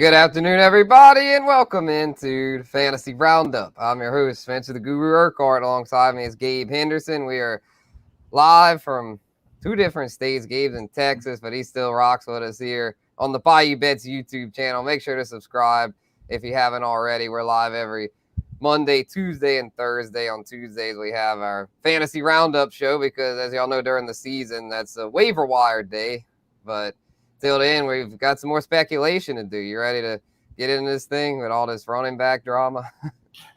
Good afternoon, everybody, and welcome into the Fantasy Roundup. I'm your host, Spencer the Guru Urquhart. Alongside me is Gabe Henderson. We are live from two different states. Gabe's in Texas, but he still rocks with us here on the Bayou Bets YouTube channel. Make sure to subscribe if you haven't already. We're live every Monday, Tuesday, and Thursday. On Tuesdays, we have our Fantasy Roundup show because, as y'all know, during the season, that's a waiver wire day. But till then, we've got some more speculation to do. You ready to get into this thing with all this running back drama?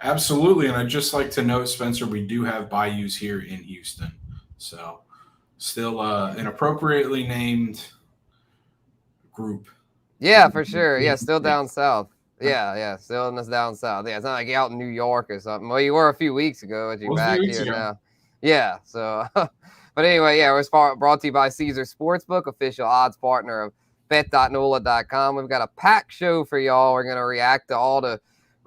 Absolutely, and I'd just like to note, Spencer, we do have Bayous here in Houston. So still an appropriately named group. Yeah, for sure. Yeah, still down south. Yeah, still in this down south. Yeah, it's not like you're out in New York or something. Well, you were a few weeks ago, but you're back here now. Yeah, so, but anyway, yeah, we're brought to you by Caesars Sportsbook, official odds partner of bet.NOLA.com. We've got a packed show for y'all. We're going to react to all the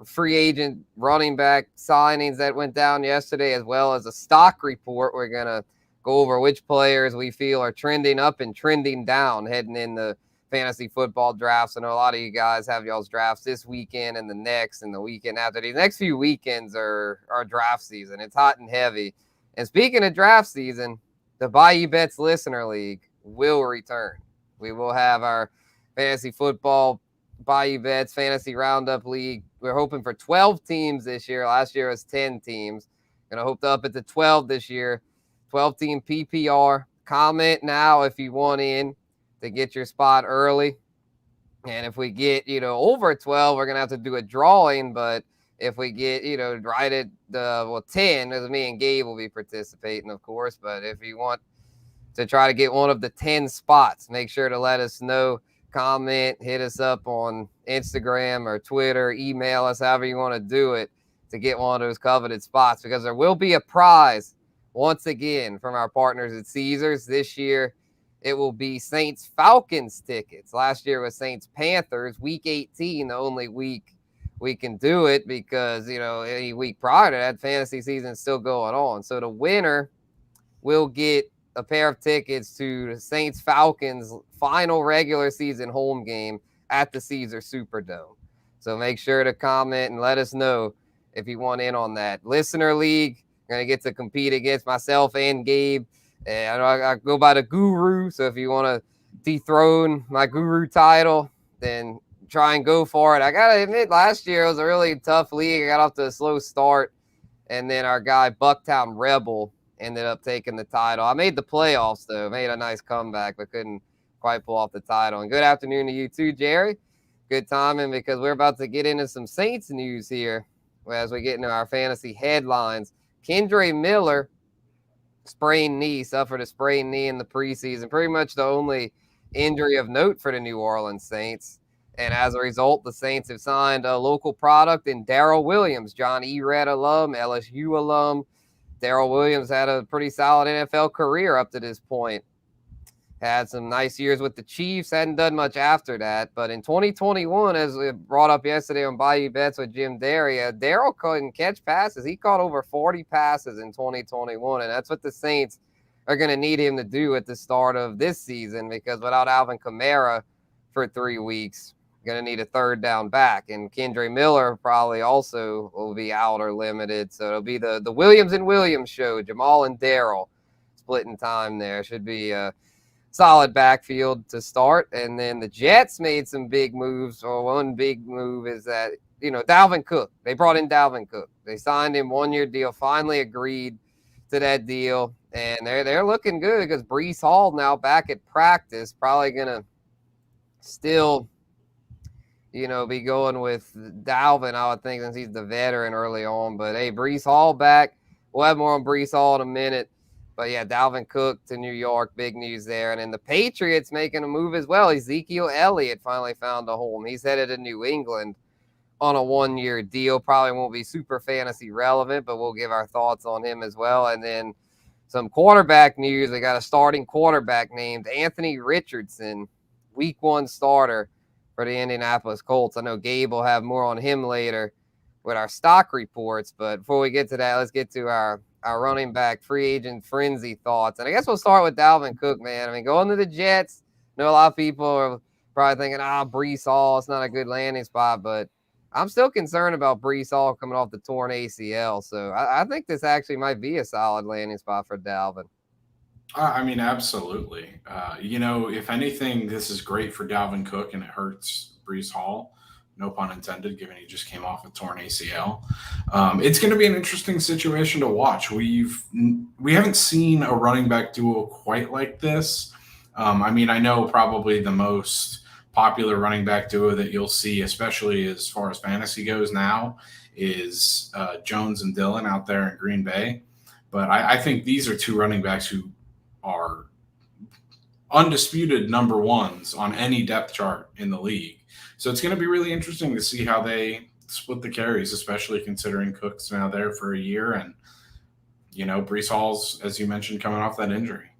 free agent running back signings that went down yesterday, as well as a stock report. We're going to go over which players we feel are trending up and trending down heading into fantasy football drafts. I know a lot of you guys have y'all's drafts this weekend and the next and the weekend after. These next few weekends are draft season. It's hot and heavy. And speaking of draft season, the Bayou Bets Listener League will return. We will have our fantasy football Bayou Bets Fantasy Roundup League. We're hoping for 12 teams this year. Last year was 10 teams. Going to hope to up it to 12 this year. 12-team PPR. Comment now if you want in to get your spot early. And if we get, over 12, we're going to have to do a drawing. But if we get, right at 10, as me and Gabe will be participating, of course. But if you want to try to get one of the 10 spots, make sure to let us know. Comment, hit us up on Instagram or Twitter, email us, however you want to do it, to get one of those coveted spots, because there will be a prize once again from our partners at Caesars. This year, it will be Saints-Falcons tickets. Last year was Saints-Panthers. Week 18, the only week we can do it because, any week prior to that, fantasy season is still going on. So the winner will get a pair of tickets to the Saints-Falcons final regular season home game at the Caesars Superdome. So make sure to comment and let us know if you want in on that. Listener League, going to get to compete against myself and Gabe. And I go by the Guru, so if you want to dethrone my Guru title, then try and go for it. I got to admit, last year it was a really tough league. I got off to a slow start, and then our guy Bucktown Rebel ended up taking the title. I made the playoffs, though. Made a nice comeback, but couldn't quite pull off the title. And good afternoon to you too, Jerry. Good timing, because we're about to get into some Saints news here as we get into our fantasy headlines. Kendre Miller suffered a sprained knee in the preseason. Pretty much the only injury of note for the New Orleans Saints. And as a result, the Saints have signed a local product in Darrell Williams, John E. Red alum, LSU alum. Darrell Williams had a pretty solid NFL career up to this point. Had some nice years with the Chiefs. Hadn't done much after that. But in 2021, as we brought up yesterday on Bayou Bets with Jim Daria, Darrell couldn't catch passes. He caught over 40 passes in 2021, and that's what the Saints are going to need him to do at the start of this season, because without Alvin Kamara for 3 weeks, going to need a third down back. And Kendre Miller probably also will be out or limited. So it'll be the Williams and Williams show. Jamal and Darrell splitting time there. Should be a solid backfield to start. And then the Jets made some big moves. Or one big move is that, Dalvin Cook. They brought in Dalvin Cook. They signed him 1-year deal, finally agreed to that deal. And they're looking good because Breece Hall now back at practice, probably going to still be going with Dalvin, I would think, since he's the veteran early on. But, hey, Breece Hall back. We'll have more on Breece Hall in a minute. But, yeah, Dalvin Cook to New York, big news there. And then the Patriots making a move as well. Ezekiel Elliott finally found a home. He's headed to New England on a 1-year deal. Probably won't be super fantasy relevant, but we'll give our thoughts on him as well. And then some quarterback news. We got a starting quarterback named Anthony Richardson, week 1 starter for the Indianapolis Colts. I know Gabe will have more on him later with our stock reports, but before we get to that, let's get to our running back free agent frenzy thoughts. And I guess we'll start with Dalvin Cook, man. I mean, going to the Jets, I know a lot of people are probably thinking, Breece Hall, it's not a good landing spot, but I'm still concerned about Breece Hall coming off the torn ACL. So I think this actually might be a solid landing spot for Dalvin. I mean, absolutely. If anything, this is great for Dalvin Cook and it hurts Breece Hall. No pun intended, given he just came off a torn ACL. It's going to be an interesting situation to watch. We haven't seen a running back duo quite like this. I know probably the most popular running back duo that you'll see, especially as far as fantasy goes now, is Jones and Dillon out there in Green Bay. But I think these are two running backs who are undisputed number ones on any depth chart in the league. So it's going to be really interesting to see how they split the carries, especially considering Cook's now there for a year. And, Breece Hall's, as you mentioned, coming off that injury.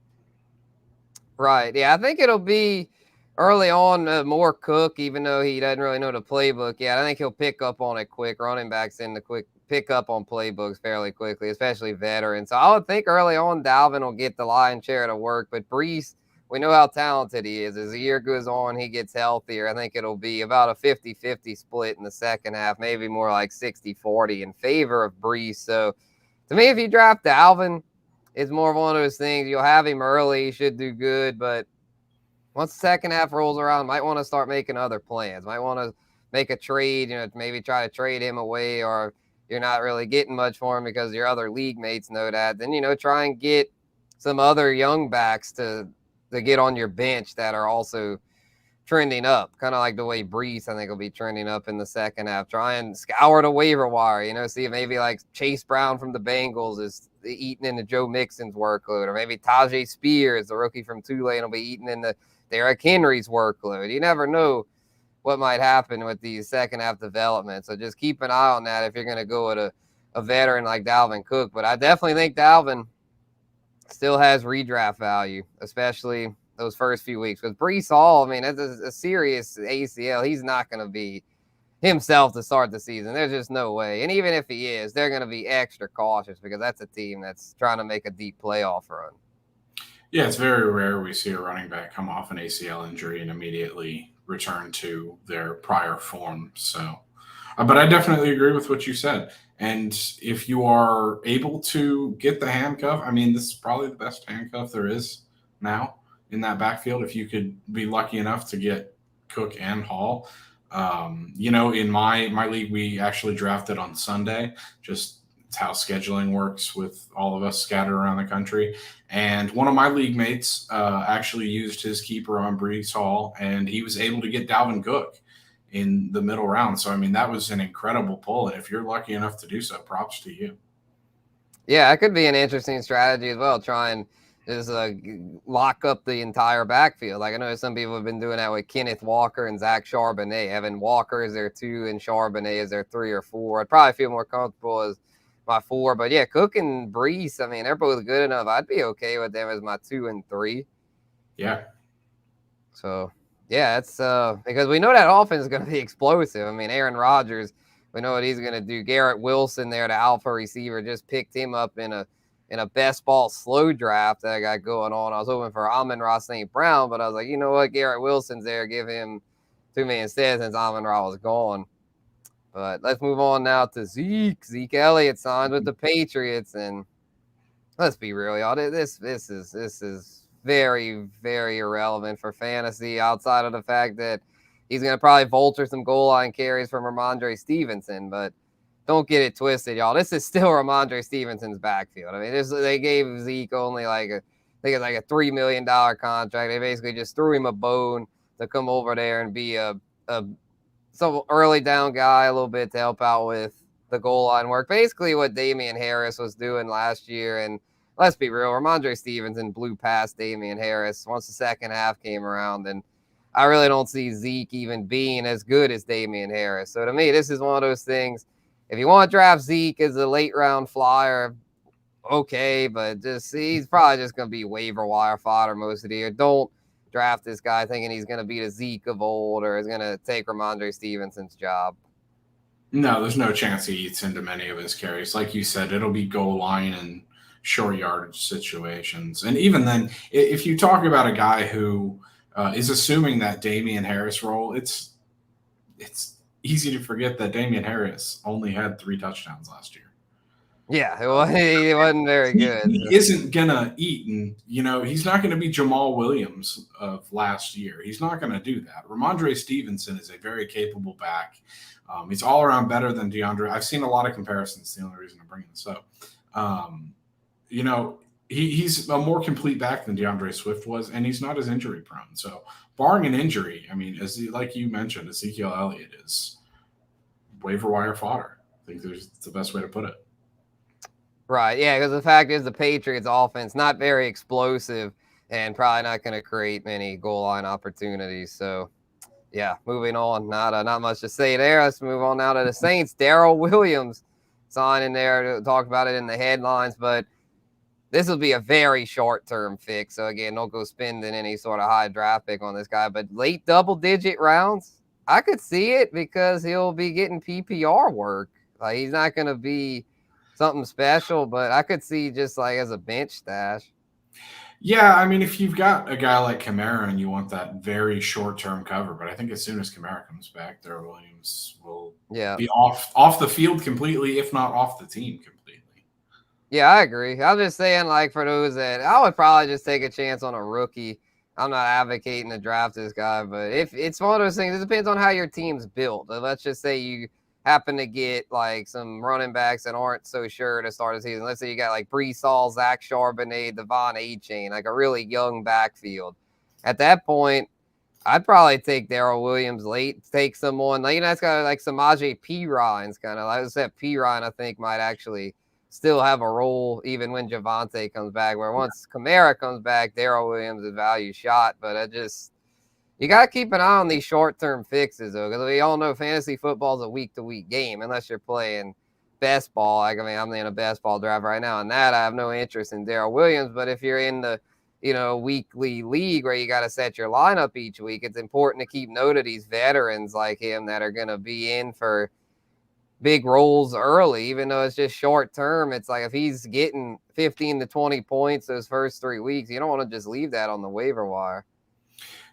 Right. Yeah, I think it'll be early on more Cook, even though he doesn't really know the playbook yet. I think he'll pick up on it quick. Running backs in the quick pick up on playbooks fairly quickly, especially veterans. So I would think early on Dalvin will get the lion's share of the work, but Breece, we know how talented he is. As the year goes on, he gets healthier. I think it'll be about a 50-50 split in the second half, maybe more like 60-40 in favor of Breece. So to me, if you draft Dalvin, it's more of one of those things. You'll have him early, he should do good, but once the second half rolls around, might want to start making other plans. Might want to make a trade, maybe try to trade him away, or you're not really getting much for him because your other league mates know that. Then, try and get some other young backs to get on your bench that are also trending up, kind of like the way Breece, I think, will be trending up in the second half. Try and scour the waiver wire, see if maybe like Chase Brown from the Bengals is eating into Joe Mixon's workload, or maybe Tajay Spears, the rookie from Tulane, will be eating into Derrick Henry's workload. You never know what might happen with these second half developments. So just keep an eye on that if you're going to go with a veteran like Dalvin Cook. But I definitely think Dalvin still has redraft value, especially those first few weeks. Because Breece Hall, that's a serious ACL. He's not going to be himself to start the season. There's just no way. And even if he is, they're going to be extra cautious because that's a team that's trying to make a deep playoff run. Yeah, it's very rare we see a running back come off an ACL injury and immediately return to their prior form. So, but I definitely agree with what you said. And if you are able to get the handcuff, this is probably the best handcuff there is now in that backfield. If you could be lucky enough to get Cook and Hall, in my league, we actually drafted on Sunday. Just it's how scheduling works with all of us scattered around the country. And one of my league mates actually used his keeper on Breece Hall, and he was able to get Dalvin Cook in the middle round. So, that was an incredible pull. And if you're lucky enough to do so, props to you. Yeah, that could be an interesting strategy as well. Try and just lock up the entire backfield. Like I know some people have been doing that with Kenneth Walker and Zach Charbonnet. Evan Walker is their 2 and Charbonnet is their 3 or 4. I'd probably feel more comfortable as my 4. But yeah, Cook and Breece, they're both good enough. I'd be okay with them as my 2 and 3. Yeah. So yeah, it's because we know that offense is going to be explosive. Aaron Rodgers, we know what he's going to do. Garrett Wilson there, the alpha receiver, just picked him up in a best ball slow draft that I got going on. I was hoping for Amon-Ra St. Brown, but I was like, you know what? Garrett Wilson's there. Give him to me instead since Amon-Ra was gone. But let's move on now to Zeke. Zeke Elliott signed with the Patriots, and let's be real, y'all. This is very, very irrelevant for fantasy outside of the fact that he's going to probably vulture some goal line carries from Ramondre Stevenson, but don't get it twisted, y'all. This is still Ramondre Stevenson's backfield. They gave Zeke only I think it's like a $3 million contract. They basically just threw him a bone to come over there and be some early down guy a little bit to help out with the goal line work. Basically what Damian Harris was doing last year. And let's be real, Ramondre Stevenson blew past Damian Harris once the second half came around. And I really don't see Zeke even being as good as Damian Harris. So to me, this is one of those things. If you want to draft Zeke as a late round flyer, okay, but he's probably just going to be waiver wire fodder most of the year. Don't draft this guy thinking he's going to be the Zeke of old or is going to take Ramondre Stevenson's job. No, there's no chance he eats into many of his carries. Like you said, it'll be goal line and short yardage situations. And even then, if you talk about a guy who is assuming that Damian Harris role. It's easy to forget that Damian Harris only had 3 touchdowns last year. Yeah, he wasn't very good. He isn't gonna eat, and he's not gonna be Jamal Williams of last year. He's not gonna do that. Ramondre Stevenson is a very capable back. He's all around better than DeAndre. I've seen a lot of comparisons. The only reason I'm bringing this up, he's a more complete back than DeAndre Swift was, and he's not as injury prone. So, barring an injury, I mean, like you mentioned, Ezekiel Elliott is waiver wire fodder. I think it's the best way to put it. Right, yeah, because the fact is the Patriots' offense not very explosive and probably not going to create many goal line opportunities. So, yeah, moving on. Not much to say there. Let's move on now to the Saints. Darrell Williams signing there to talk about it in the headlines, but this will be a very short-term fix. So, again, don't go spending any sort of high draft pick on this guy. But late double-digit rounds, I could see it because he'll be getting PPR work. Like, he's not going to be something special, but I could see just like as a bench stash. Yeah, I mean, if you've got a guy like Kamara and you want that very short-term cover, but I think as soon as Kamara comes back, Darrell Williams will be off the field completely, if not off the team completely. Yeah, I agree. I'm just saying, like, for those that I would probably just take a chance on a rookie. I'm not advocating to draft this guy, but if it's one of those things, it depends on how your team's built. Let's just say you happen to get like some running backs that aren't so sure to start the season. Let's say you got like Breece Hall, Zach Charbonnet, Devon Achane, like a really young backfield. At that point, I'd probably take Darrell Williams late, take someone like, that's got like Samaje Perine kind of. Like I said, Perine I think might actually still have a role even when Javonte comes back. Where once Kamara comes back, Darrell Williams is value shot, but you got to keep an eye on these short-term fixes, though, because we all know fantasy football is a week-to-week game unless you're playing best ball. Like, I mean, I'm in a best ball draft right now, and that I have no interest in Darrell Williams. But if you're in the, weekly league where you got to set your lineup each week, it's important to keep note of these veterans like him that are going to be in for big roles early, even though it's just short-term. It's like if he's getting 15 to 20 points those first 3 weeks, you don't want to just leave that on the waiver wire.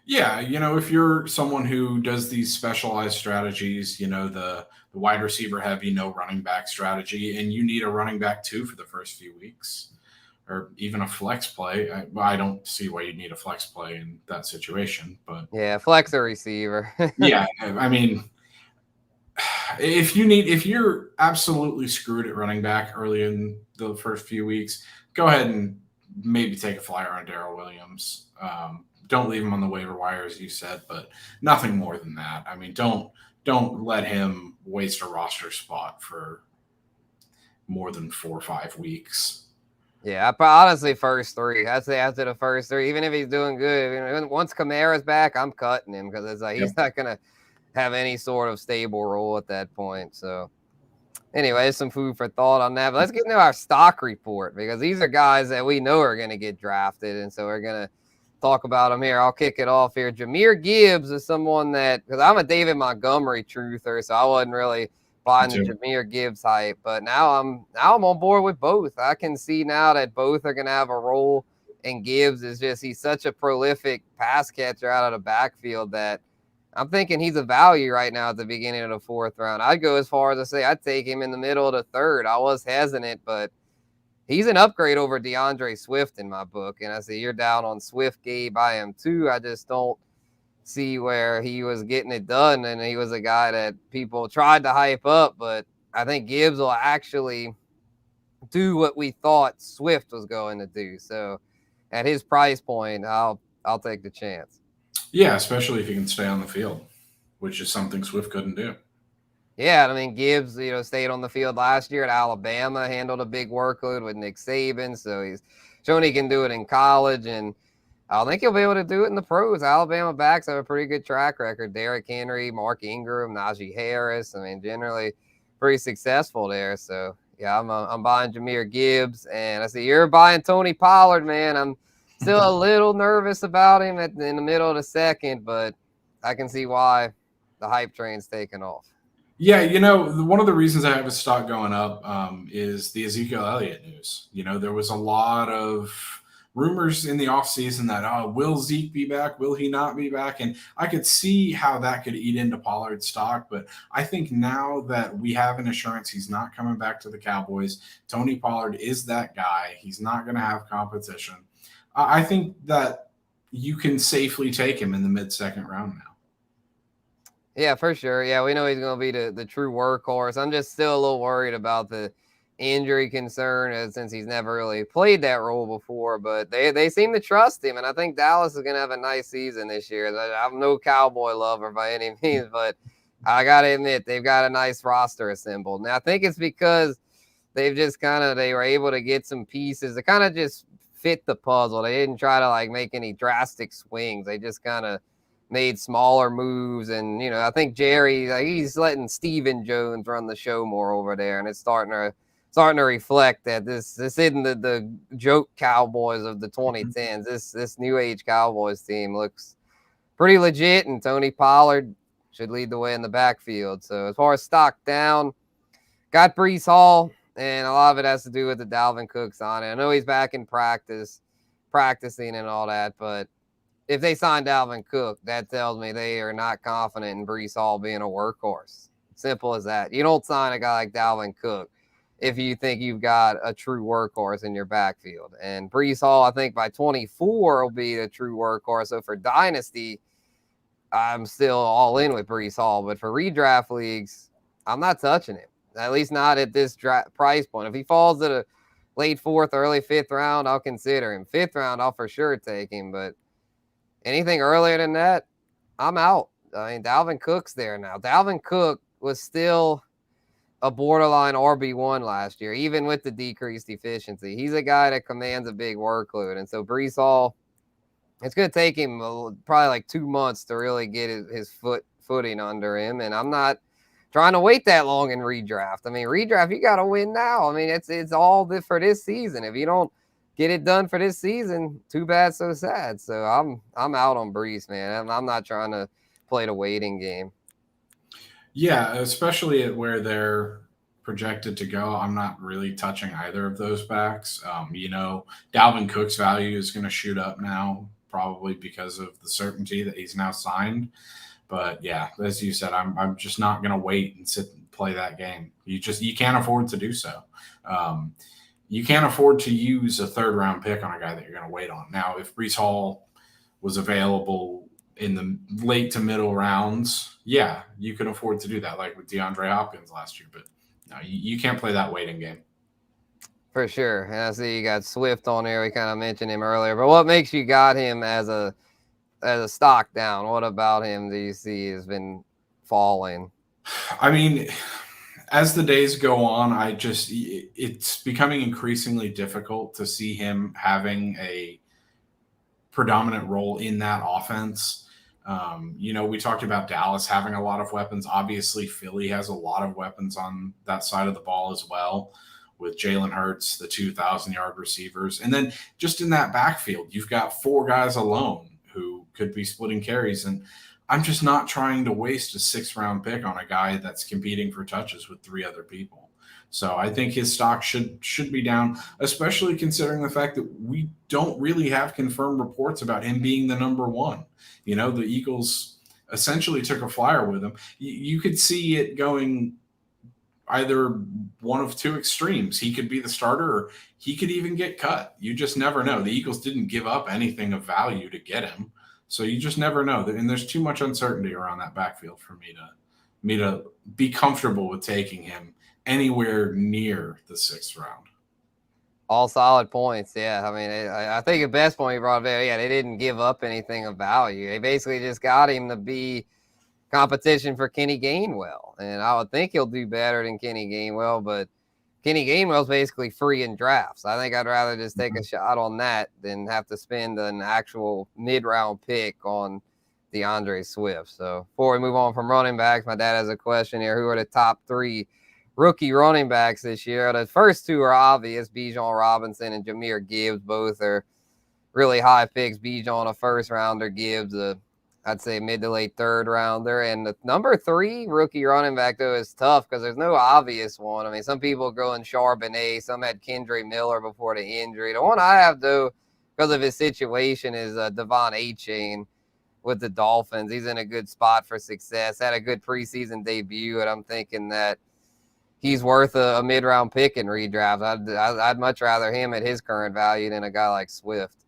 Yeah, if you're someone who does these specialized strategies, the wide receiver heavy, no running back strategy, and you need a running back too for the first few weeks, or even a flex play. I don't see why you'd need a flex play in that situation, but yeah, flex a receiver. Yeah, I mean, if you're absolutely screwed at running back early in the first few weeks, go ahead and maybe take a flyer on Darrell Williams. Don't leave him on the waiver wire, as you said, but nothing more than that. I mean, don't let him waste a roster spot for more than 4 or 5 weeks. Yeah, honestly, first 3. I'd say after the first 3, even if he's doing good, once Kamara's back, I'm cutting him because it's like he's not going to have any sort of stable role at that point. So anyway, some food for thought on that. But let's get into our stock report because these are guys that we know are going to get drafted, and so we're going to talk about them here. I'll kick it off here. Jahmyr Gibbs is someone that, because I'm a David Montgomery truther, so I wasn't really buying the Jahmyr Gibbs hype, but now I'm on board with both. I can see now that both are going to have a role, and Gibbs is he's such a prolific pass catcher out of the backfield that I'm thinking he's a value right now at the beginning of the 4th round. I'd go as far as to say I'd take him in the middle of the 3rd. I was hesitant, but he's an upgrade over DeAndre Swift in my book. And I say you're down on Swift, Gabe. I am too. I just don't see where he was getting it done. And he was a guy that people tried to hype up, but I think Gibbs will actually do what we thought Swift was going to do. So at his price point, I'll take the chance. Yeah, especially if he can stay on the field, which is something Swift couldn't do. Yeah, I mean, Gibbs, stayed on the field last year at Alabama, handled a big workload with Nick Saban, so he's shown he can do it in college, and I think he'll be able to do it in the pros. Alabama backs have a pretty good track record. Derrick Henry, Mark Ingram, Najee Harris. I mean, generally pretty successful there. So, yeah, I'm buying Jahmyr Gibbs, and I see you're buying Tony Pollard, man. I'm still a little nervous about him in the middle of the 2nd, but I can see why the hype train's taking off. Yeah, one of the reasons I have his stock going up is the Ezekiel Elliott news. There was a lot of rumors in the offseason that, will Zeke be back? Will he not be back? And I could see how that could eat into Pollard's stock. But I think now that we have an assurance he's not coming back to the Cowboys, Tony Pollard is that guy. He's not going to have competition. I think that you can safely take him in the mid-second round now. Yeah, for sure. Yeah, we know he's going to be the true workhorse. I'm just still a little worried about the injury concern since he's never really played that role before, but they seem to trust him, and I think Dallas is going to have a nice season this year. I'm no Cowboy lover by any means, but I got to admit they've got a nice roster assembled. Now, I think it's because they've just they were able to get some pieces that kind of just fit the puzzle. They didn't try to make any drastic swings. They just kind of made smaller moves, and I think Jerry, he's letting Stephen Jones run the show more over there, and it's starting to reflect that this isn't the joke Cowboys of the 2010s. This new age Cowboys team looks pretty legit, and Tony Pollard should lead the way in the backfield. So as far as stock down, got Breece Hall, and a lot of it has to do with the Dalvin Cook signing. I know he's back in practicing and all that, but if they sign Dalvin Cook, that tells me they are not confident in Breece Hall being a workhorse. Simple as that. You don't sign a guy like Dalvin Cook if you think you've got a true workhorse in your backfield. And Breece Hall, I think by 24 will be a true workhorse. So for Dynasty, I'm still all in with Breece Hall. But for redraft leagues, I'm not touching him, at least not at this price point. If he falls at a late 4th, early 5th round, I'll consider him. 5th round, I'll for sure take him. But anything earlier than that, I'm out. I mean, Dalvin Cook's there now. Dalvin Cook was still a borderline RB1 last year, even with the decreased efficiency. He's a guy that commands a big workload. And so Breece Hall, it's going to take him probably 2 months to really get his footing under him. And I'm not trying to wait that long in redraft. I mean, redraft, you got to win now. I mean, it's all for this season. If you don't get it done for this season, too bad, so sad. So I'm out on Breece, man. I'm not trying to play the waiting game. Yeah, especially at where they're projected to go. I'm not really touching either of those backs. Dalvin Cook's value is going to shoot up now, probably because of the certainty that he's now signed. But yeah, as you said, I'm just not going to wait and sit and play that game. You can't afford to do so. You can't afford to use a 3rd round pick on a guy that you're going to wait on. Now, if Breece Hall was available in the late to middle rounds, yeah, you can afford to do that, like with DeAndre Hopkins last year. But no, you can't play that waiting game. For sure. And I see you got Swift on there. We kind of mentioned him earlier. But what makes you got him as a stock down? What about him do you see has been falling? I mean, as the days go on, it's becoming increasingly difficult to see him having a predominant role in that offense. We talked about Dallas having a lot of weapons. Obviously, Philly has a lot of weapons on that side of the ball as well, with Jalen Hurts, the 2,000-yard receivers. And then just in that backfield, you've got 4 guys alone who could be splitting carries. And I'm just not trying to waste a 6th round pick on a guy that's competing for touches with 3 other people. So I think his stock should be down, especially considering the fact that we don't really have confirmed reports about him being the number 1. The Eagles essentially took a flyer with him. You could see it going either one of 2 extremes. He could be the starter, or he could even get cut. You just never know. The Eagles didn't give up anything of value to get him. So you just never know. And there's too much uncertainty around that backfield for me to be comfortable with taking him anywhere near the 6th round. All solid points. Yeah. I mean, I think the best point you brought up there, yeah, they didn't give up anything of value. They basically just got him to be competition for Kenny Gainwell. And I would think he'll do better than Kenny Gainwell, but Kenny Gainwell's basically free in drafts. I think I'd rather just take a shot on that than have to spend an actual mid-round pick on DeAndre Swift. So before we move on from running backs, my dad has a question here. Who are the top 3 rookie running backs this year? The first 2 are obvious, Bijan Robinson and Jahmyr Gibbs. Both are really high picks. Bijan a 1st rounder, Gibbs I'd say mid to late 3rd rounder. And the number 3 rookie running back, though, is tough because there's no obvious one. I mean, some people go in Charbonnet. Some had Kendre Miller before the injury. The one I have, though, because of his situation is Devon Achane with the Dolphins. He's in a good spot for success. Had a good preseason debut, and I'm thinking that he's worth a mid-round pick in redraft. I'd much rather him at his current value than a guy like Swift.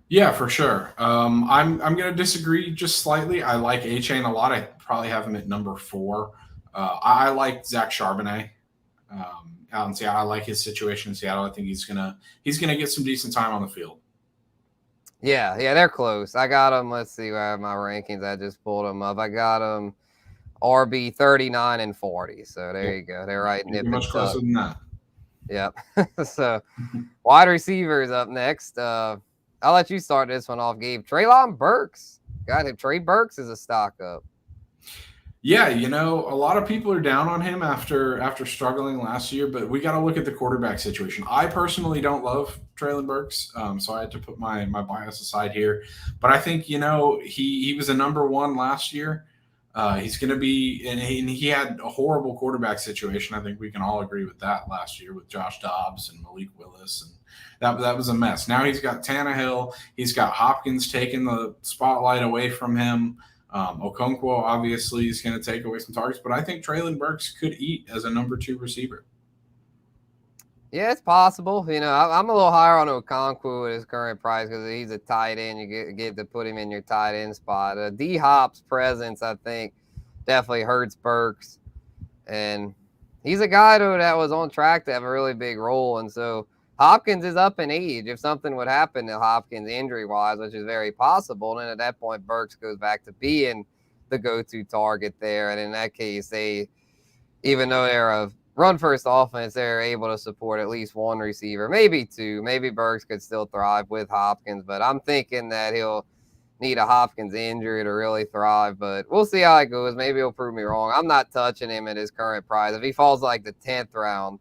Yeah, for sure. I'm going to disagree just slightly. I like Achane a lot. I probably have him at number 4. I like Zach Charbonnet out in Seattle. I like his situation in Seattle. I think he's gonna get some decent time on the field. Yeah, they're close. I got them. Let's see where I have my rankings. I just pulled them up. I got them RB 39 and 40. So there you go. They're right nip much closer than that. Yep. So wide receivers up next. I'll let you start this one off, Gabe. Treylon Burks. Got him. Trey Burks is a stock up. Yeah, a lot of people are down on him after struggling last year, but we got to look at the quarterback situation. I personally don't love Treylon Burks, so I had to put my bias aside here. But I think, he was a number 1 last year. He's going to be, and he had a horrible quarterback situation. I think we can all agree with that last year with Josh Dobbs and Malik Willis, and that was a mess. Now he's got Tannehill. He's got Hopkins taking the spotlight away from him. Okonkwo obviously is going to take away some targets, but I think Treylon Burks could eat as a number 2 receiver. Yeah, it's possible. I'm a little higher on Okonkwo at his current price because he's a tight end. You get to put him in your tight end spot. D-Hop's presence, I think, definitely hurts Burks. And he's a guy, though, that was on track to have a really big role. And so Hopkins is up in age. If something would happen to Hopkins injury-wise, which is very possible, then at that point Burks goes back to being the go-to target there. And in that case, even though they're a run-first offense, they're able to support at least 1 receiver, maybe 2. Maybe Burks could still thrive with Hopkins, but I'm thinking that he'll need a Hopkins injury to really thrive. But we'll see how it goes. Maybe he'll prove me wrong. I'm not touching him at his current price. If he falls like the 10th round,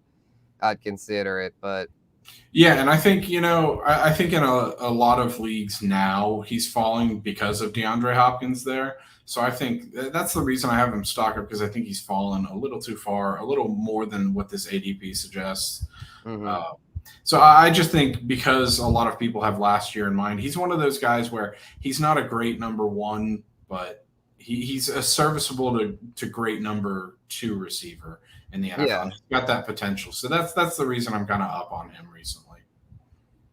I'd consider it, but yeah, and I think, I think in a lot of leagues now, he's falling because of DeAndre Hopkins there. So I think that's the reason I have him stock up, because I think he's fallen a little too far, a little more than what this ADP suggests. Mm-hmm. So I just think because a lot of people have last year in mind, he's one of those guys where he's not a great number 1, but he's a serviceable to great number 2 receiver in the NFL. Yeah. He's got that potential. So that's the reason I'm kind of up on him recently.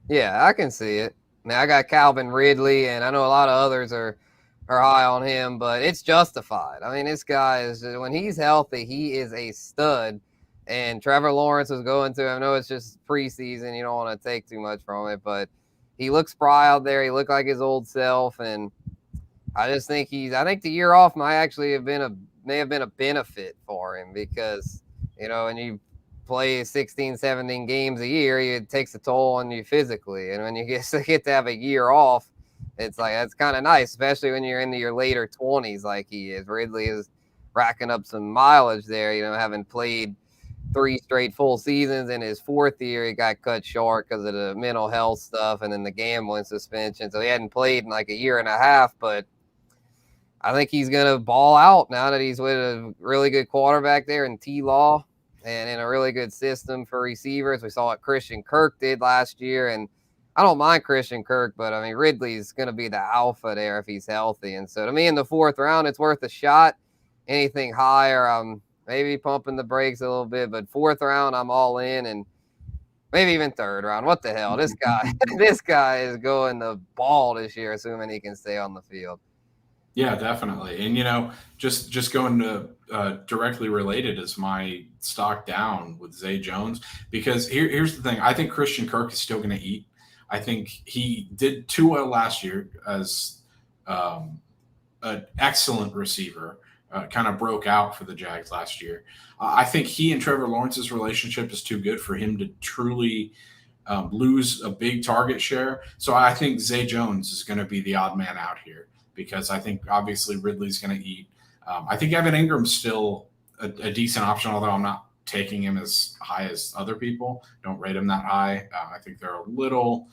Yeah, I can see it. I got Calvin Ridley, and I know a lot of others are high on him, but it's justified. I mean, this guy is, when he's healthy, he is a stud. And Trevor Lawrence was going to, I know it's just preseason, you don't want to take too much from it, but he looks spry out there. He looked like his old self, and I just think I think the year off may have been a benefit for him, because, when you play 16, 17 games a year, it takes a toll on you physically. And when you get to have a year off, it's like, that's kind of nice, especially when you're into your later 20s like he is. Ridley is racking up some mileage there, having played 3 straight full seasons. In his 4th year, he got cut short because of the mental health stuff and then the gambling suspension. So he hadn't played in like a year and a half, but I think he's going to ball out now that he's with a really good quarterback there in T-Law and in a really good system for receivers. We saw what Christian Kirk did last year, and I don't mind Christian Kirk, but I mean, Ridley's going to be the alpha there if he's healthy. And so to me, in the 4th round, it's worth a shot. Anything higher, I'm maybe pumping the brakes a little bit, but 4th round, I'm all in, and maybe even 3rd round. What the hell? This guy is going the ball this year, assuming he can stay on the field. Yeah, definitely. And, just going to directly related is my stock down with Zay Jones, because here's the thing. I think Christian Kirk is still going to eat. I think he did too well last year as an excellent receiver, kind of broke out for the Jags last year. I think he and Trevor Lawrence's relationship is too good for him to truly lose a big target share. So I think Zay Jones is going to be the odd man out here, because I think obviously Ridley's going to eat. I think Evan Ingram's still a decent option, although I'm not taking him as high as other people. Don't rate him that high. I think they're a little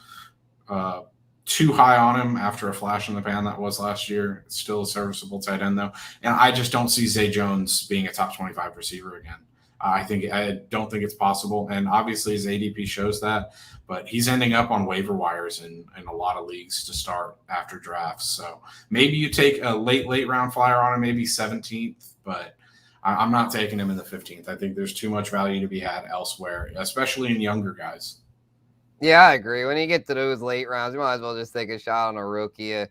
too high on him after a flash in the pan that was last year. It's still a serviceable tight end, though. And I just don't see Zay Jones being a top 25 receiver again. I don't think it's possible, and obviously his ADP shows that. But he's ending up on waiver wires in a lot of leagues to start after drafts. So maybe you take a late round flyer on him, maybe 17th, but I'm not taking him in the 15th. I think there's too much value to be had elsewhere, especially in younger guys. Yeah, I agree. When you get to those late rounds, you might as well just take a shot on a rookie,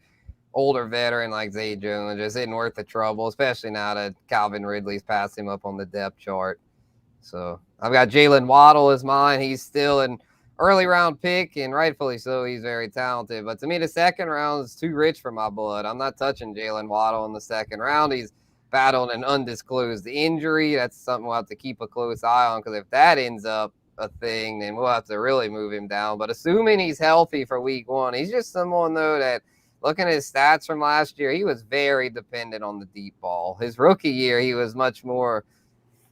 older veteran like Zay Jones. Just isn't worth the trouble, especially now that Calvin Ridley's passed him up on the depth chart. So I've got Jalen Waddle as mine. He's still an early round pick, and rightfully so. He's very talented. But to me, the second round is too rich for my blood. I'm not touching Jalen Waddle in the second round. He's battled an undisclosed injury. That's something we'll have to keep a close eye on, because if that ends up a thing, then we'll have to really move him down. But assuming he's healthy for week 1, he's just someone, though, that looking at his stats from last year, he was very dependent on the deep ball. His rookie year, he was much more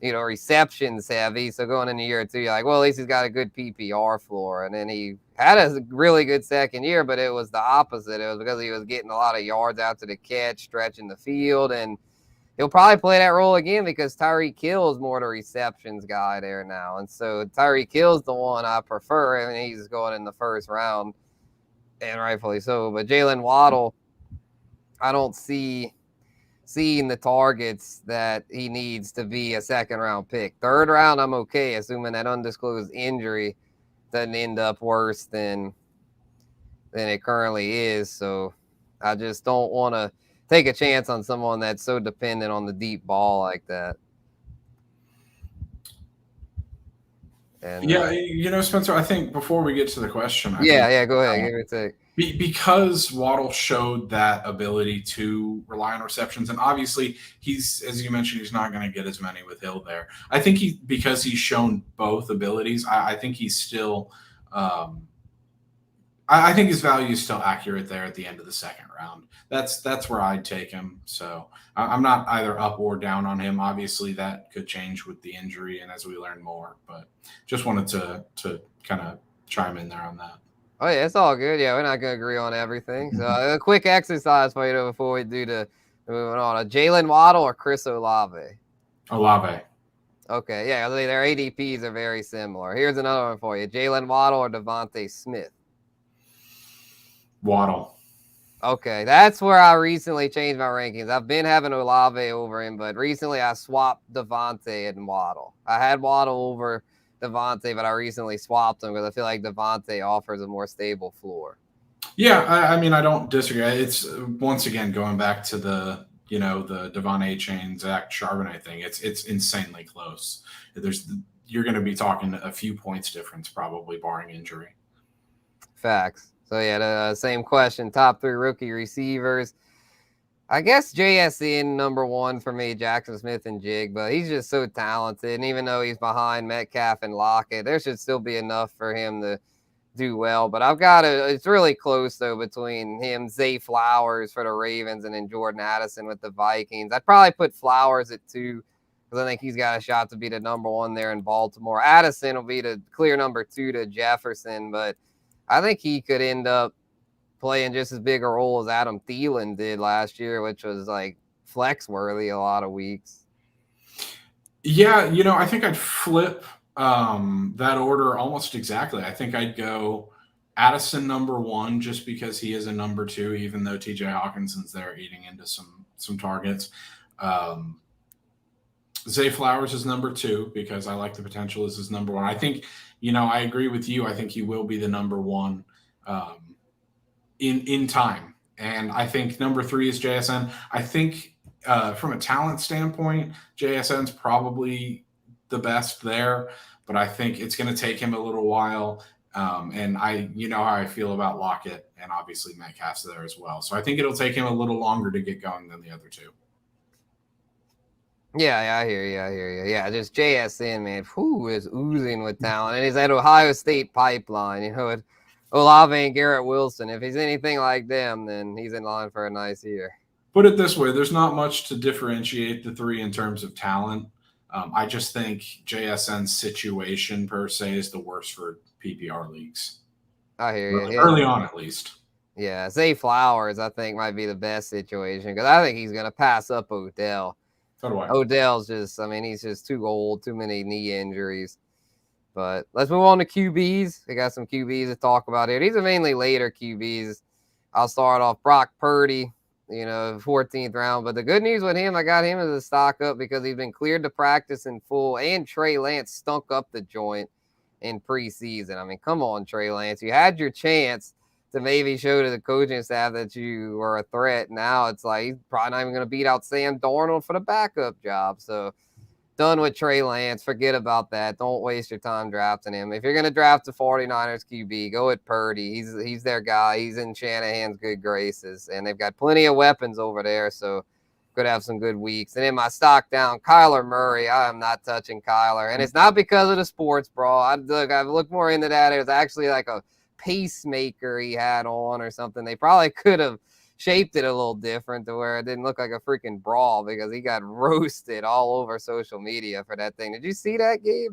receptions heavy. So going into year 2, you're like, well, at least he's got a good PPR floor. And then he had a really good second year, but it was the opposite. It was because he was getting a lot of yards after the catch, stretching the field. And he'll probably play that role again because Tyreek Hill is more the receptions guy there now. And so Tyreek Hill's the one I prefer. I mean, he's going in the first round, and rightfully so. But Jalen Waddle, I don't seeing the targets that he needs to be a second round pick. Third round, I'm okay, assuming that undisclosed injury doesn't end up worse than it currently is. So I just don't want to take a chance on someone that's so dependent on the deep ball like that. And Spencer, I think before we get to the question, go ahead, give it a take. Because Waddle showed that ability to rely on receptions, and obviously he's, as you mentioned, he's not going to get as many with Hill there. I think because he's shown both abilities, I think he's still, I think his value is still accurate there at the end of the second round. That's where I'd take him. So I'm not either up or down on him. Obviously that could change with the injury and as we learn more, but just wanted to kind of chime in there on that. Oh, yeah, it's all good. Yeah, we're not going to agree on everything. So a quick exercise for you before we do the moving on. Jalen Waddle or Chris Olave? Olave. Okay, yeah, their ADPs are very similar. Here's another one for you. Jalen Waddle or Devontae Smith? Waddle. Okay, that's where I recently changed my rankings. I've been having Olave over him, but recently I swapped Devontae and Waddle. I had Waddle over Devontae, but I recently swapped him because I feel like Devontae offers a more stable floor. Yeah, I mean, I don't disagree. It's once again going back to the Devon A. Chain, Zach Charbonnet thing. It's insanely close. You're going to be talking a few points difference probably, barring injury. Facts. So yeah, the same question. Top 3 rookie receivers. I guess JSN number 1 for me, Jackson Smith and Jig, but he's just so talented. And even though he's behind Metcalf and Lockett, there should still be enough for him to do well. But it's really close, though, between him, Zay Flowers for the Ravens, and then Jordan Addison with the Vikings. I'd probably put Flowers at 2 because I think he's got a shot to be the number 1 there in Baltimore. Addison will be the clear number 2 to Jefferson, but I think he could end up playing just as big a role as Adam Thielen did last year, which was like flex worthy a lot of weeks. Yeah, I think I'd flip that order almost exactly. I think I'd go Addison number 1 just because he is a number 2, even though TJ Hawkinson's there eating into some targets. Zay Flowers is number 2 because I like the potential as his number 1. I think, I agree with you. I think he will be the number 1 in time. And I think number 3 is JSN. I think from a talent standpoint, JSN's probably the best there, but I think it's going to take him a little while. And how I feel about Lockett, and obviously Metcalf's there as well. So I think it'll take him a little longer to get going than the other 2. Yeah, I hear you. Yeah, just JSN, man, who is oozing with talent. And he's at Ohio State pipeline, with Olave and Garrett Wilson. If he's anything like them, then he's in line for a nice year. Put it this way, there's not much to differentiate the 3 in terms of talent. I just think JSN's situation per se is the worst for PPR leagues. I hear you. Early on, at least. Yeah, Zay Flowers, I think, might be the best situation because I think he's going to pass up Odell. So do I. Odell's just, I mean, he's just too old, too many knee injuries. But let's move on to QBs. We got some QBs to talk about here. These are mainly later QBs. I'll start off Brock Purdy, 14th round. But the good news with him, I got him as a stock up because he's been cleared to practice in full, and Trey Lance stunk up the joint in preseason. I mean, come on, Trey Lance. You had your chance to maybe show to the coaching staff that you were a threat. Now it's like he's probably not even going to beat out Sam Darnold for the backup job. So done with Trey Lance. Forget about that. Don't waste your time drafting him. If you're going to draft the 49ers QB, go with Purdy. He's their guy. He's in Shanahan's good graces, and they've got plenty of weapons over there, so could have some good weeks. And in my stock down, Kyler Murray. I am not touching Kyler, and it's not because of the sports brawl. I've looked more into that. It was actually like a pacemaker he had on or something. They probably could have shaped it a little different to where it didn't look like a freaking brawl because he got roasted all over social media for that thing. Did you see that, Gabe?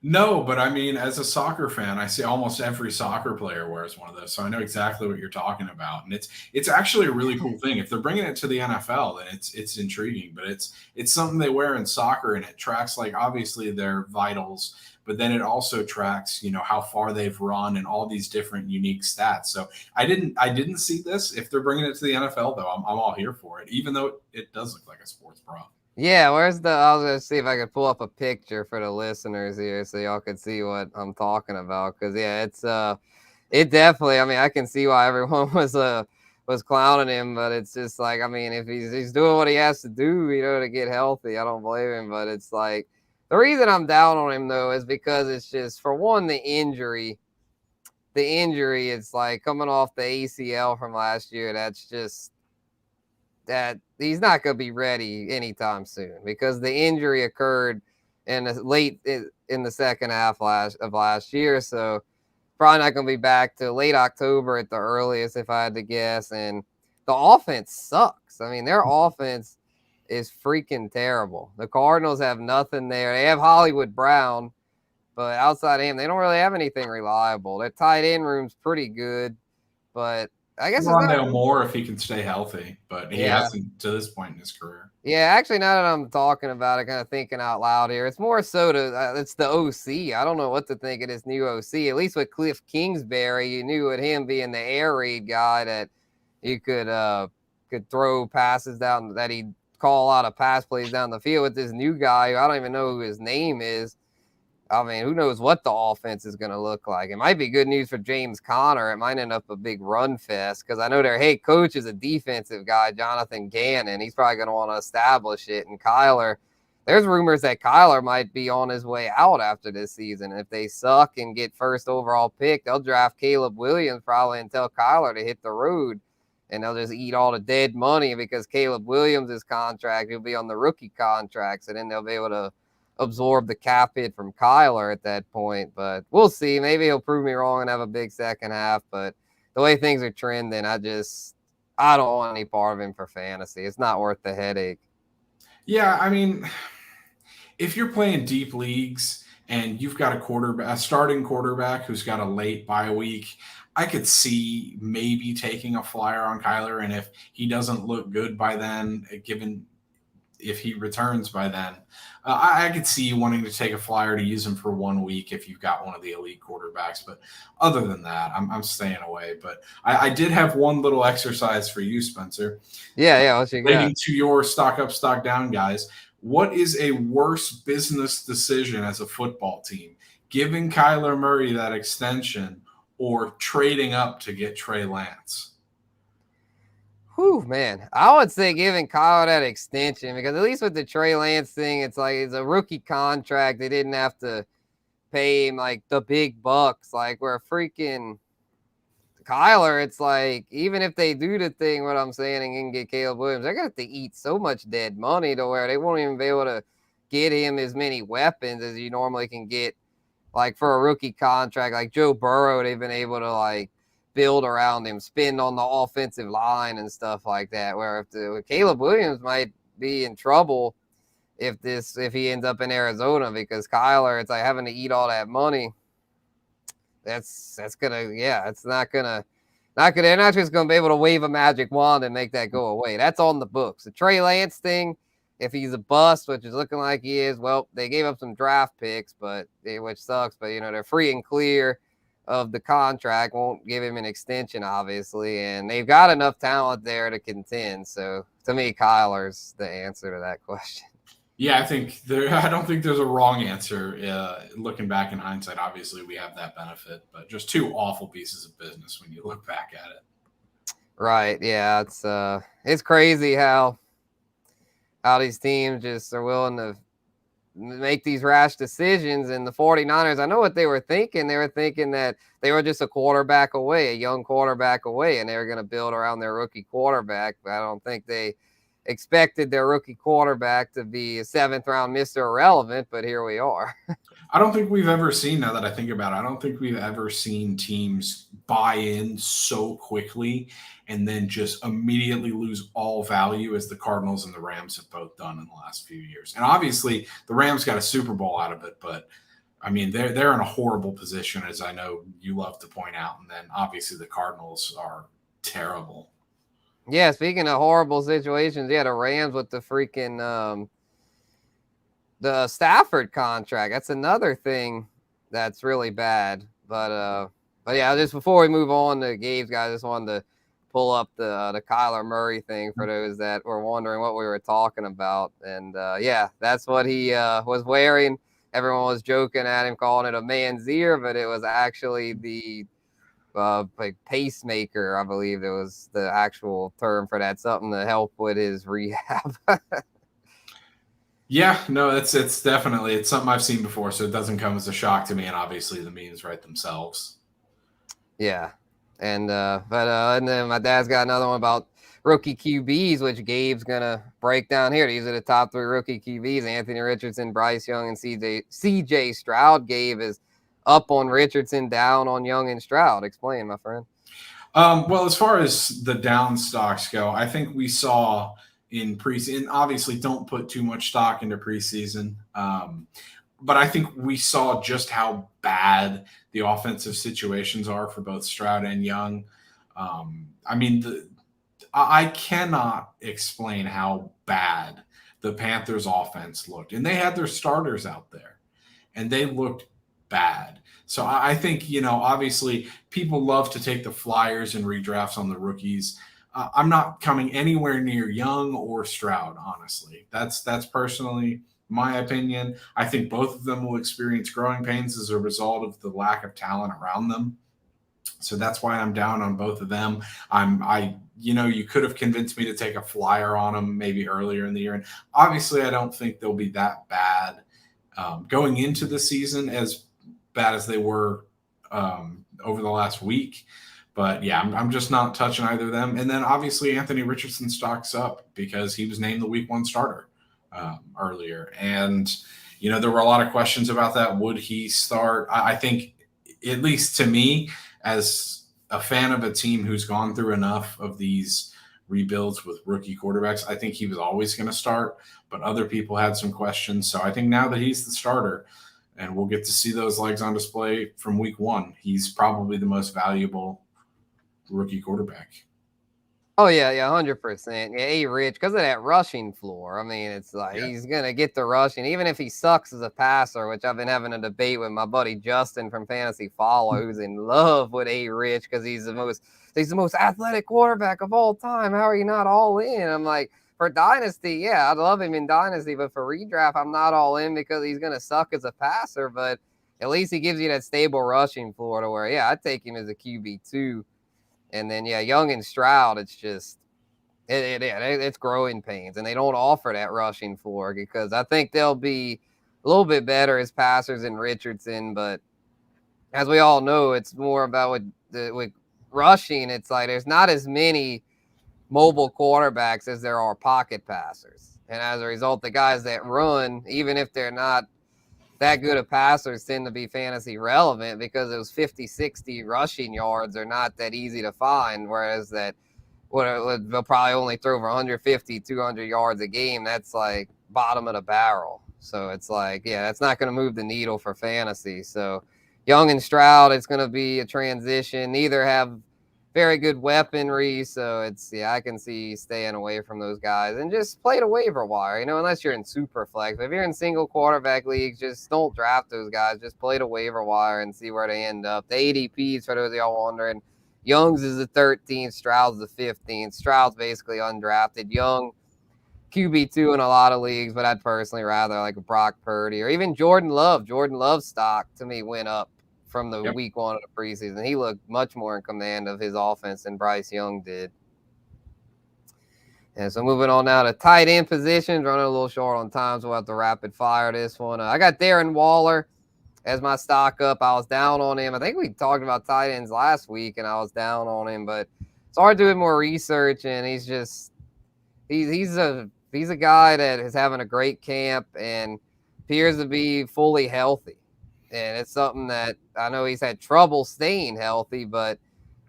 No, but I mean, as a soccer fan, I see almost every soccer player wears one of those, so I know exactly what you're talking about, and it's actually a really cool thing. If they're bringing it to the NFL, then it's intriguing, but it's something they wear in soccer, and it tracks like obviously their vitals, but then it also tracks how far they've run and all these different unique stats. So I didn't see this. If they're bringing it to the NFL, though, I'm all here for it, even though it does look like a sports bra. Yeah, I was going to see if I could pull up a picture for the listeners here so y'all could see what I'm talking about. Because, yeah, it definitely, I mean, I can see why everyone was clowning him, but it's just like, I mean, if he's doing what he has to do, to get healthy, I don't blame him. But it's like, the reason I'm down on him, though, is because it's just, for one, the injury, it's like coming off the ACL from last year. That's just, that he's not going to be ready anytime soon because the injury occurred late in the second half of last year. So probably not going to be back till late October at the earliest, if I had to guess. And the offense sucks. I mean, their offense is freaking terrible. The Cardinals have nothing there. They have Hollywood Brown, but outside of him, they don't really have anything reliable. Their tight end room's pretty good, but I guess Rondale Moore if he can stay healthy, but he hasn't to this point in his career. Yeah, actually, now that I'm talking about it, kind of thinking out loud here, it's more so it's the OC. I don't know what to think of this new OC. At least with Cliff Kingsbury, you knew with him being the air raid guy that you could throw passes down, that he'd call a lot of pass plays down the field. With this new guy, I don't even know who his name is. I mean, who knows what the offense is going to look like. It might be good news for James Conner. It might end up a big run fest because I know their head coach is a defensive guy, Jonathan Gannon. He's probably going to want to establish it. And Kyler, there's rumors that Kyler might be on his way out after this season. If they suck and get first overall pick, they'll draft Caleb Williams probably and tell Kyler to hit the road. And they'll just eat all the dead money because Caleb Williams' contract, he'll be on the rookie contract. So then they'll be able to absorb the cap hit from Kyler at that point, but we'll see. Maybe he'll prove me wrong and have a big second half, but the way things are trending, I don't want any part of him for fantasy. It's not worth the headache. Yeah, I mean, if you're playing deep leagues and you've got a starting quarterback who's got a late bye week, I could see maybe taking a flyer on Kyler, and if he doesn't look good by then, if he returns by then, I could see you wanting to take a flyer to use him for 1 week if you've got one of the elite quarterbacks. But other than that, I'm staying away. But I did have one little exercise for you, Spencer. Yeah. What you got? Relating to your stock up, stock down guys, what is a worse business decision as a football team? Giving Kyler Murray that extension or trading up to get Trey Lance? Whew, man. I would say giving Kyle that extension because at least with the Trey Lance thing, it's like it's a rookie contract. They didn't have to pay him like the big bucks. Like we're freaking Kyler. It's like even if they do the thing, what I'm saying, and can get Caleb Williams, they're going to have to eat so much dead money to where they won't even be able to get him as many weapons as you normally can get. Like for a rookie contract, like Joe Burrow, they've been able to like build around him, spin on the offensive line and stuff like that. Where if Caleb Williams might be in trouble if he ends up in Arizona because Kyler, it's like having to eat all that money. It's not gonna. They're not just gonna be able to wave a magic wand and make that go away. That's on the books. The Trey Lance thing, if he's a bust, which is looking like he is, well, they gave up some draft picks, which sucks. But, they're free and clear of the contract, won't give him an extension, obviously. And they've got enough talent there to contend. So, to me, Kyler's the answer to that question. Yeah, I don't think there's a wrong answer. Looking back in hindsight, obviously we have that benefit, but just two awful pieces of business when you look back at it. Right. Yeah. It's crazy how these teams just are willing to make these rash decisions. And the 49ers, I know what they were thinking. They were thinking that they were just a quarterback away, a young quarterback away, and they were going to build around their rookie quarterback. But I don't think they expected their rookie quarterback to be a 7th-round Mr. Irrelevant, but here we are. I don't think we've ever seen, now that I think about it, I don't think we've ever seen teams buy in so quickly and then just immediately lose all value as the Cardinals and the Rams have both done in the last few years. And obviously the Rams got a Super Bowl out of it, but I mean, they're in a horrible position, as I know you love to point out. And then obviously the Cardinals are terrible. Yeah, speaking of horrible situations, the Rams with the freaking the Stafford contract. That's another thing that's really bad. But yeah, just before we move on to Gabe's guys, I just wanted to pull up the Kyler Murray thing for those that were wondering what we were talking about. And yeah, that's what he was wearing. Everyone was joking at him, calling it a man's ear, but it was actually the pacemaker. I believe it was the actual term for that, something to help with his rehab. Yeah, no, it's definitely, it's something I've seen before, so it doesn't come as a shock to me. And obviously the memes write themselves. Yeah. And and then my dad's got another one about rookie QBs, which Gabe's gonna break down here. These are the top 3 rookie QBs: Anthony Richardson, Bryce Young, and CJ Stroud. Gabe is up on Richardson, down on Young and Stroud. Explain, my friend. Well, as far as the down stocks go, I think we saw in preseason, obviously don't put too much stock into preseason. But I think we saw just how bad the offensive situations are for both Stroud and Young. I mean, I cannot explain how bad the Panthers offense looked. And they had their starters out there, and they looked bad. So I think, obviously people love to take the flyers and redrafts on the rookies. I'm not coming anywhere near Young or Stroud, honestly. That's personally my opinion. I think both of them will experience growing pains as a result of the lack of talent around them. So that's why I'm down on both of them. You could have convinced me to take a flyer on them maybe earlier in the year. And obviously I don't think they'll be that bad going into the season, as bad as they were over the last week. But yeah, I'm just not touching either of them. And then obviously Anthony Richardson stocks up because he was named the week 1 starter earlier. And, there were a lot of questions about that. Would he start? I think, at least to me, as a fan of a team who's gone through enough of these rebuilds with rookie quarterbacks, I think he was always going to start. But other people had some questions. So I think now that he's the starter, and we'll get to see those legs on display from week 1, he's probably the most valuable rookie quarterback. Oh yeah, 100%. Yeah, Rich, because of that rushing floor. I mean, it's like he's gonna get the rushing, even if he sucks as a passer, which I've been having a debate with my buddy Justin from Fantasy Follow, who's in love with Rich because he's the most athletic quarterback of all time. How are you not all in? I'm like, for Dynasty, yeah, I'd love him in Dynasty, but for redraft, I'm not all in because he's gonna suck as a passer. But at least he gives you that stable rushing floor to where, yeah, I'd take him as a QB2. And then, yeah, Young and Stroud, it's just it's growing pains, and they don't offer that rushing floor because I think they'll be a little bit better as passers than Richardson. But as we all know, it's more about with rushing. It's like there's not as many mobile quarterbacks as there are pocket passers, and as a result, the guys that run, even if they're not that good of passers, tend to be fantasy relevant because those 50, 60 rushing yards are not that easy to find. Whereas they'll probably only throw for 150, 200 yards a game. That's like bottom of the barrel. So it's like, yeah, that's not going to move the needle for fantasy. So Young and Stroud, it's going to be a transition. Neither have very good weaponry. So I can see staying away from those guys and just play the waiver wire, unless you're in super flex. But if you're in single quarterback leagues, just don't draft those guys. Just play the waiver wire and see where they end up. The ADPs, for those of y'all wondering, Young's is the 13th, Stroud's the 15th. Stroud's basically undrafted. Young, QB2 in a lot of leagues, but I'd personally rather like a Brock Purdy or even Jordan Love. Jordan Love's stock to me went up from the week 1 of the preseason. He looked much more in command of his offense than Bryce Young did. And so moving on now to tight end positions, running a little short on time, so we'll have to rapid fire this one. I got Darren Waller as my stock up. I was down on him. I think we talked about tight ends last week, and I was down on him, but started doing more research, and he's a guy that is having a great camp and appears to be fully healthy. And it's something that I know he's had trouble staying healthy, but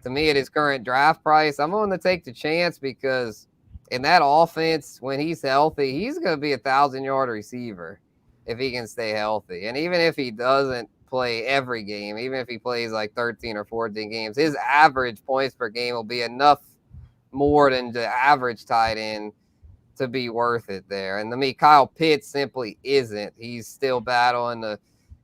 to me at his current draft price, I'm going to take the chance because in that offense, when he's healthy, he's going to be a 1,000-yard receiver if he can stay healthy. And even if he doesn't play every game, even if he plays like 13 or 14 games, his average points per game will be enough more than the average tight end to be worth it there. And to me, Kyle Pitts simply isn't. He's still battling the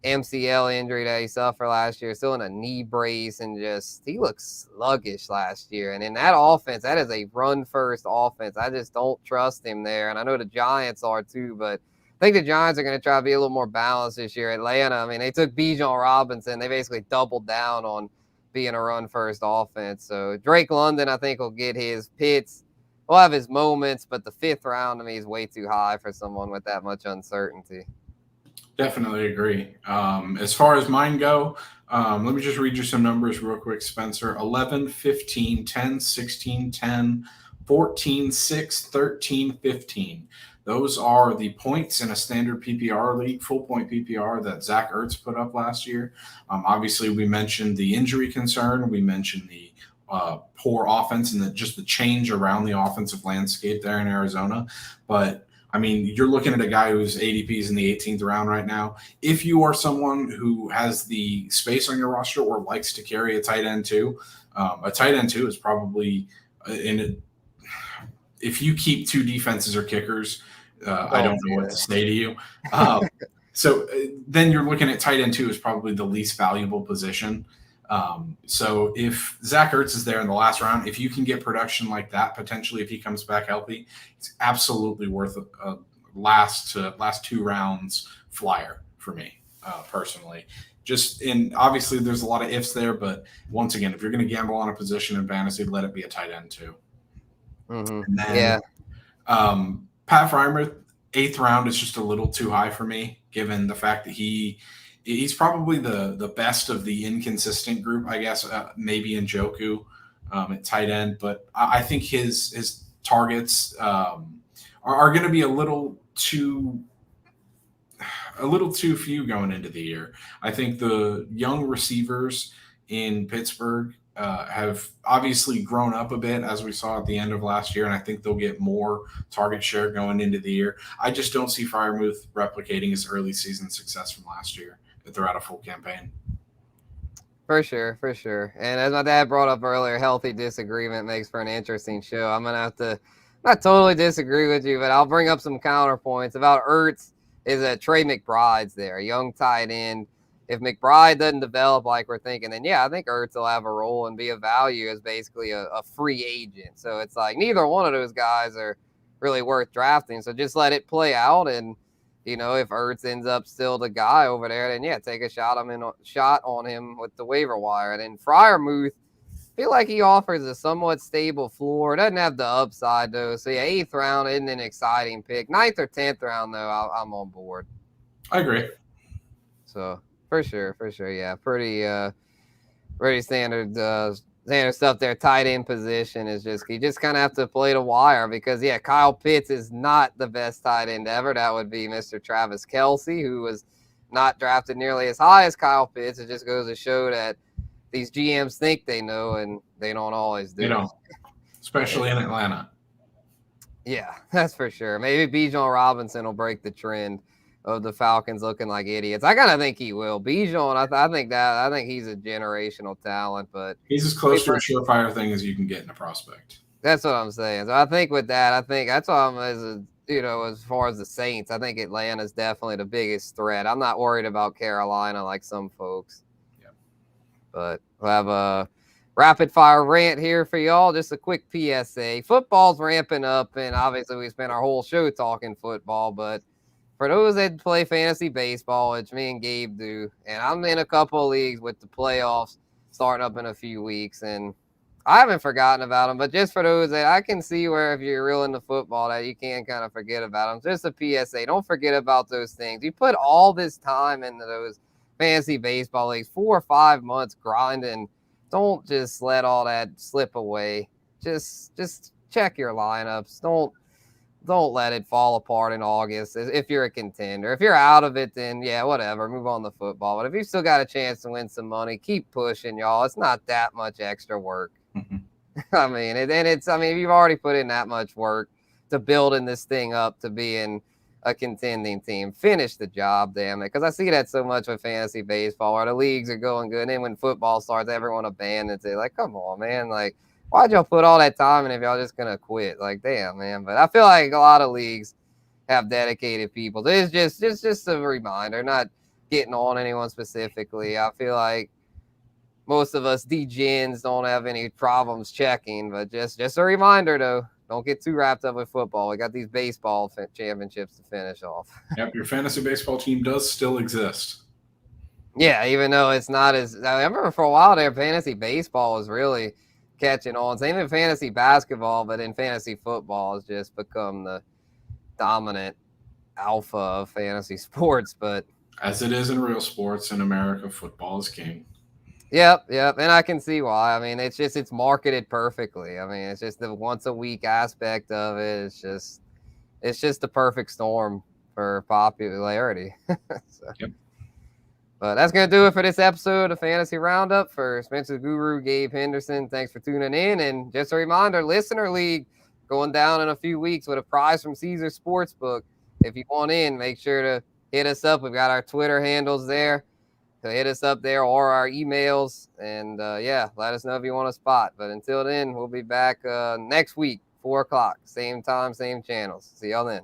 MCL injury that he suffered last year, still in a knee brace, and he looks sluggish last year. And in that offense, that is a run-first offense. I just don't trust him there. And I know the Giants are too, but I think the Giants are going to try to be a little more balanced this year. Atlanta, I mean, they took Bijan Robinson. They basically doubled down on being a run-first offense. So Drake London, I think, will get his. Pitts will have his moments, but the 5th round to me is way too high for someone with that much uncertainty. Definitely agree. As far as mine go, let me just read you some numbers real quick, Spencer. 11, 15, 10, 16, 10, 14, 6, 13, 15. Those are the points in a standard PPR league, full point PPR that Zach Ertz put up last year. Obviously, we mentioned the injury concern. We mentioned the poor offense and just the change around the offensive landscape there in Arizona. But I mean, you're looking at a guy whose ADP is in the 18th round right now. If you are someone who has the space on your roster or likes to carry a tight end too, a tight end too is probably if you keep 2 defenses or kickers, I don't know what to say to you. So then you're looking at tight end too is probably the least valuable position. So if Zach Ertz is there in the last round, if you can get production like that, potentially if he comes back healthy, it's absolutely worth a last 2 rounds flyer for me personally. Obviously there's a lot of ifs there, but once again, if you're going to gamble on a position in fantasy, let it be a tight end too. Mm-hmm. And then, Pat Freiermuth, 8th round is just a little too high for me, given the fact that he's probably the best of the inconsistent group, I guess, maybe Njoku at tight end. But I think his targets are going to be a little too few going into the year. I think the young receivers in Pittsburgh have obviously grown up a bit, as we saw at the end of last year, and I think they'll get more target share going into the year. I just don't see Freiermuth replicating his early season success from last year throughout a full campaign. For sure. And as my dad brought up earlier, healthy disagreement makes for an interesting show. I'm going to have to not totally disagree with you, but I'll bring up some counterpoints. About Ertz is that Trey McBride's there, a young tight end. If McBride doesn't develop like we're thinking, then I think Ertz will have a role and be of value as basically a free agent. So it's like neither one of those guys are really worth drafting. So just let it play out. And, if Ertz ends up still the guy over there, then take a shot on him with the waiver wire. And then Freiermuth, I feel like he offers a somewhat stable floor. Doesn't have the upside though. So 8th round isn't an exciting pick. 9th or 10th round though, I'm on board. I agree. So for sure. Yeah. Pretty standard stuff there. Tight end position is you just kind of have to play the wire because Kyle Pitts is not the best tight end ever. That would be Mr. Travis Kelce, who was not drafted nearly as high as Kyle Pitts. It just goes to show that these GMs think they know and they don't always do. They don't, especially in Atlanta. Yeah, that's for sure. Maybe Bijan Robinson will break the trend of the Falcons looking like idiots. I kind of think he will. Bijan, I think he's a generational talent, but he's as close to a surefire thing as you can get in a prospect. That's what I'm saying. So I think with that, I think that's why I'm as far as the Saints, I think Atlanta's definitely the biggest threat. I'm not worried about Carolina like some folks. Yeah. But we'll have a rapid fire rant here for y'all. Just a quick PSA. Football's ramping up, and obviously we spent our whole show talking football, but for those that play fantasy baseball, which me and Gabe do, and I'm in a couple of leagues with the playoffs starting up in a few weeks, and I haven't forgotten about them, but just for those that I can see where if you're real into football that you can kind of forget about them. Just a PSA. Don't forget about those things. You put all this time into those fantasy baseball leagues, 4 or 5 months grinding. Don't just let all that slip away. Just check your lineups. Don't let it fall apart in August if you're a contender. If you're out of it, then yeah, whatever, move on to football. But if you still got a chance to win some money, keep pushing, y'all. It's not that much extra work. I mean, if you've already put in that much work to building this thing up to being a contending team, finish the job, damn it. Because I see that so much with fantasy baseball where the leagues are going good. And then when football starts, everyone abandons it. Like, come on, man. Like, why'd y'all put all that time in if y'all just going to quit? Like, damn, man. But I feel like a lot of leagues have dedicated people. It's just a reminder, not getting on anyone specifically. I feel like most of us degens don't have any problems checking, but just a reminder, though. Don't get too wrapped up with football. We got these baseball championships to finish off. Yep, your fantasy baseball team does still exist. Yeah, even though it's not as... I remember for a while there, fantasy baseball was really catching on. Same in fantasy basketball, but in fantasy football has just become the dominant alpha of fantasy sports. But as it is in real sports in America, football is king. Yep, and I can see why. I mean, it's marketed perfectly. I mean, it's just the once a week aspect of it. It's just the perfect storm for popularity. So. Yep. But that's gonna do it for this episode of Fantasy Roundup. For Spencer Guru, Gabe Henderson, thanks for tuning in. And just a reminder, Listener League going down in a few weeks with a prize from Caesars Sportsbook. If you want in, make sure to hit us up. We've got our Twitter handles there. So hit us up there or our emails, and let us know if you want a spot. But until then, we'll be back next week, 4 o'clock, same time, same channels. See y'all then.